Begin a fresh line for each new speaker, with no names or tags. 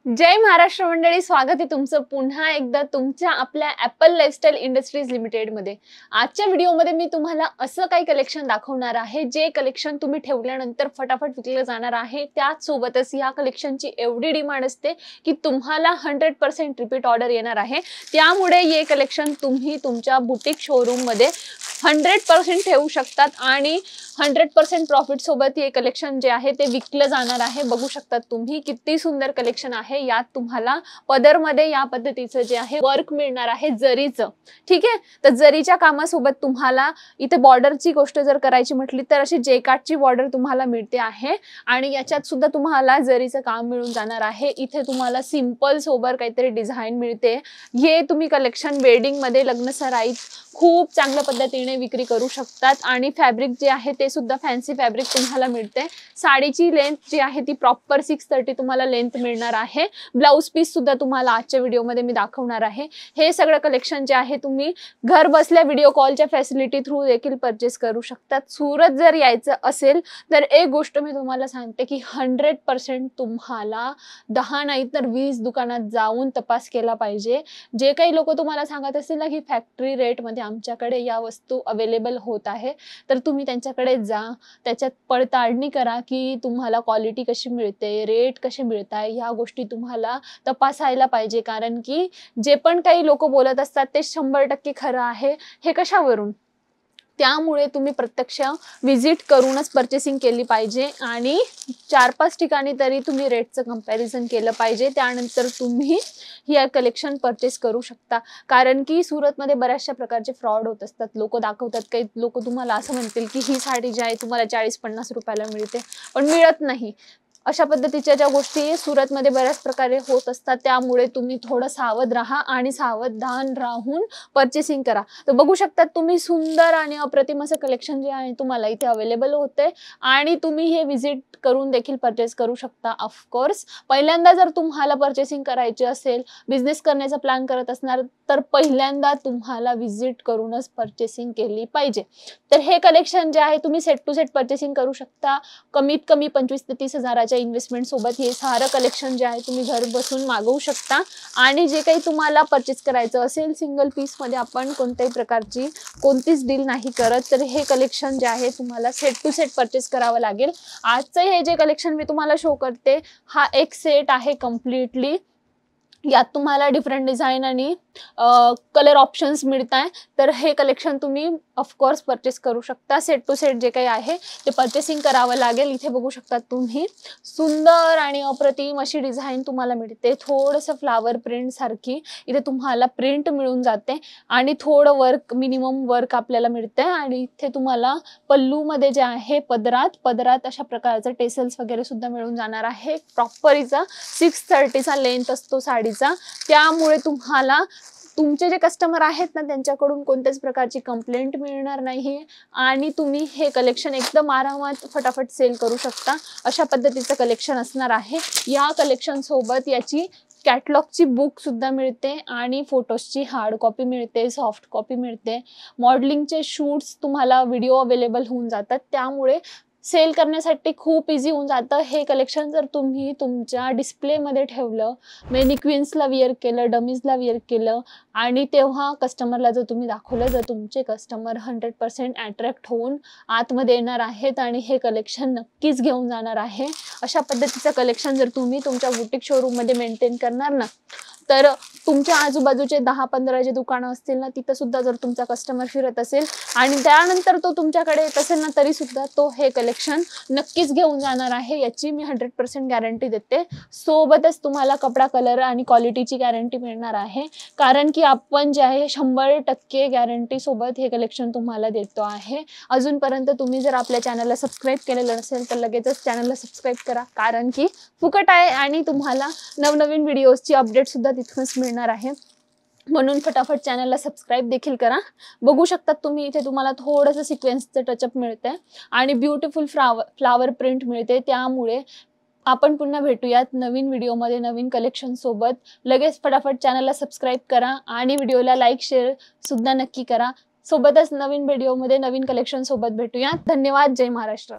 जय महाराष्ट्र मंडळी, स्वागत आहे तुमचं पुन्हा एकदा तुमच्या आपल्या ॲपल लाईफस्टाईल इंडस्ट्रीज लिमिटेड मध्ये। आजच्या व्हिडिओमध्ये मी तुम्हाला असं काही कलेक्शन दाखवणार आहे जे कलेक्शन तुम्ही ठेवल्यानंतर फटाफट विकलं जाणार आहे। त्याच सोबतच या कलेक्शनची एवढी डिमांड असते की तुम्हाला 100% रिपीट ऑर्डर येणार आहे। त्यामुळे हे कलेक्शन तुम्ही तुमच्या बुटीक शोरूम मध्ये 100% ठेवू शकतात आणि 100% प्रॉफिट सोबत हे कलेक्शन जे आहे ते विकलं जाणार आहे। बघू शकतात तुम्ही किती सुंदर कलेक्शन आहे। यात तुम्हाला पदर मध्ये या पद्धतीचं जे आहे वर्क मिळणार आहे जरीचं। ठीक आहे, तर जरीच्या कामासोबत तुम्हाला इथे बॉर्डरची गोष्ट जर करायची म्हटली तर अशी जेकाटची बॉर्डर तुम्हाला मिळते आहे आणि याच्यात सुद्धा तुम्हाला जरीचं काम मिळून जाणार आहे। इथे तुम्हाला सिंपल सोबर काहीतरी डिझाइन मिळते। हे तुम्ही कलेक्शन वेडिंग मध्ये लग्न सराईत खूप चांगल्या पद्धतीने विक्री करू शकतात आणि फॅब्रिक जे आहे ते सुद्धा फॅन्सी फॅब्रिक तुम्हाला मिळते। साडीची लेंथ जी आहे ती प्रॉपर 630 तुम्हाला लेंथ मिळणार आहे। ब्लाउज पीस सुद्धा तुम्हाला आजच्या व्हिडिओ मध्ये मी दाखवणार आहे। हे सगळं कलेक्शन जे आहे तुम्ही घर बसल्या व्हिडिओ कॉलच्या फॅसिलिटी थ्रू देखील परचेस करू शकतात। सुरत जर यायचं असेल तर एक गोष्ट मी तुम्हाला सांगते की 100% तुम्हाला 10 नाही तर 20 दुकानात जाऊन तपास केला पाहिजे। जे काही लोक तुम्हाला सांगत असतील ना की फॅक्टरी रेट मध्ये आमच्याकडे या वस्तू अवेलेबल होत आहे, तर तुम्ही त्यांच्याकडे जा, त्याच्यात पडताळणी करा की तुम्हाला क्वालिटी कशी मिळते, रेट कसे मिळताय, या गोष्टी तुम्हाला तपासायला पाहिजे। कारण की जे पण काही लोक बोलत असतात ते 100% खरं आहे। हे कशावरून? त्यामुळे तुम्ही प्रत्यक्ष विजिट करूनच परचेसिंग केली पाहिजे आणि 4-5 ठिकाणी तरी तुम्ही रेटचं कंपॅरिझन केलं पाहिजे। त्यानंतर तुम्ही हे कलेक्शन परचेस करू शकता। कारण की सुरतमध्ये बऱ्याचशा प्रकारचे फ्रॉड होत असतात। लोक दाखवतात, काही लोक तुम्हाला असं म्हणतील की ही साडी जी आहे तुम्हाला 40-50 रुपयाला मिळते, पण मिळत नाही। अशा पद्धतीच्या ज्या गोष्टी सुरतमध्ये बऱ्याच प्रकारे होत असतात, त्यामुळे तुम्ही थोडं सावध राहा आणि सावधान राहून परचेसिंग करा। तर बघू शकतात तुम्ही सुंदर आणि अप्रतिम असं कलेक्शन जे आहे तुम्हाला इथे अवेलेबल होते आणि तुम्ही हे विजिट करून देखील परचेस करू शकता। ऑफकोर्स पहिल्यांदा जर तुम्हाला परचेसिंग करायची असेल, बिझनेस करण्याचा प्लॅन करत असणार तर पहिल्यांदा तुम्हाला विजिट करूनच परचेसिंग केली पाहिजे। तर हे कलेक्शन जे आहे तुम्ही सेट टू सेट परचेसिंग करू शकता। कमीत कमी 25 ते 30 हजाराच्या इन्व्हेस्टमेंट सोबत हे सारं कलेक्शन जे आहे तुम्ही घर बसून मागवू शकता। आणि जे काही तुम्हाला परचेस करायचं असेल सिंगल पीस मध्ये आपण कोणत्याही प्रकारची कोणतीच डील नाही करत, तर हे कलेक्शन जे आहे तुम्हाला सेट टू सेट परचेस करावं लागेल। आजचं हे जे कलेक्शन मी तुम्हाला शो करते हा एक सेट आहे कम्प्लिटली। यात तुम्हाला डिफरंट डिझाइन आणि कलर ऑप्शन्स मिळतात, तर हे कलेक्शन तुम्ही ऑफकोर्स परचेस करू शकता। सेट टू सेट जे काही आहे ते परचेसिंग करावं लागेल। इथे बघू शकता तुम्ही सुंदर आणि अप्रतिम अशी डिझाइन तुम्हाला मिळते। थोडंसं फ्लावर प्रिंट सारखी इथे तुम्हाला प्रिंट मिळून जाते आणि थोडं वर्क, मिनिमम वर्क आपल्याला मिळते। आणि इथे तुम्हाला पल्लू मध्ये जे आहे पदरात अशा प्रकारचं टेसल्स वगैरे सुद्धा मिळून जाणार आहे। प्रॉपरचा 630चा लेंथ असतो साडीचा, त्यामुळे तुम्हाला तुमचे जे कस्टमर आहेत ना त्यांच्याकडून कोणत्याच प्रकारची कंप्लेंट मिळणार नाही आणि तुम्ही हे कलेक्शन एकदम आरामात फटाफट सेल करू शकता। अशा पद्धतीचं कलेक्शन असणार आहे। या कलेक्शन सोबत याची कॅटलॉगची बुक सुद्धा मिळते आणि फोटोजची हार्ड कॉपी मिळते, सॉफ्ट कॉपी मिळते। मॉडेलिंगचे शूट्स तुम्हाला व्हिडिओ अवेलेबल होऊन जातात, त्यामुळे सेल करण्यासाठी खूप इझी होऊन जातं। हे कलेक्शन जर तुम्ही तुमच्या डिस्प्लेमध्ये ठेवलं, मॅनिक्विन्सला वेअर केलं, डमीजला वेअर केलं आणि तेव्हा कस्टमरला जर तुम्ही दाखवलं, जर तुमचे कस्टमर 100% अट्रॅक्ट होऊन आतमध्ये येणार आहेत आणि हे कलेक्शन नक्कीच घेऊन जाणार आहे। अशा पद्धतीचं कलेक्शन जर तुम्ही तुमच्या बुटीक शोरूम मध्ये मेंटेन करणार ना, तर तुमच्या आजूबाजूचे 10-15 जे दुकानं असतील ना तिथं सुद्धा जर तुमचा कस्टमर फिरत असेल आणि त्यानंतर तो तुमच्याकडे येत असेल ना, तरी सुद्धा तो हे कलेक्शन नक्कीच घेऊन जाणार आहे, याची मी 100% गॅरंटी देते। सोबतच तुम्हाला कपडा, कलर आणि क्वालिटीची गॅरंटी मिळणार आहे, कारण की आपण जे आहे 100% गॅरंटी सोबत हे कलेक्शन तुम्हाला देतो आहे। अजूनपर्यंत तुम्ही जर आपल्या चॅनलला सबस्क्राईब केलेलं नसेल तर लगेचच चॅनलला सबस्क्राईब करा, कारण की फुकट आहे आणि तुम्हाला नवनवीन व्हिडिओजची अपडेट सुद्धा तिथूनच मिळणार आहे। म्हणून फटाफट चॅनलला सबस्क्राईब देखील करा। बघू शकतात तुम्ही इथे तुम्हाला थोडंसं सिक्वेन्सचं टचअप मिळते आणि ब्युटिफुल फ्लावर प्रिंट मिळते। त्यामुळे आपण पुन्हा भेटूयात नवीन व्हिडिओमध्ये नवीन कलेक्शन सोबत। लगेच फटाफट चॅनलला सबस्क्राईब करा आणि व्हिडिओला लाईक शेअर सुद्धा नक्की करा। सोबतच नवीन व्हिडिओमध्ये नवीन कलेक्शन सोबत भेटूयात। धन्यवाद। जय महाराष्ट्र।